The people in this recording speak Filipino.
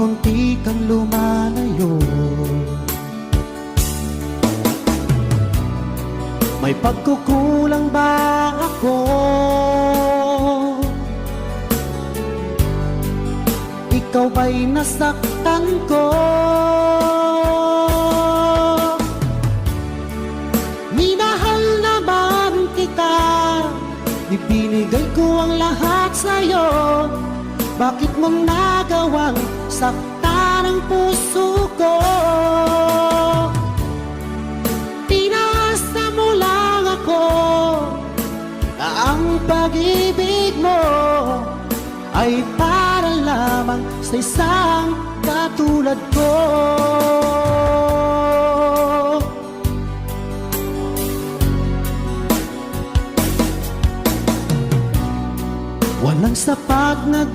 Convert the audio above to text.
munti kang lumalayo. May pagkukulang ba ako? Ikaw ba'y nasaktan ko? Minahal naman kita, ibinigay ko ang lahat sa'yo. Bakit mo nagawang saktan ang puso ko? Pinasa mo lang ako na ang pag-ibig mo ay para lamang sa isang katulad ko. Walang sapat na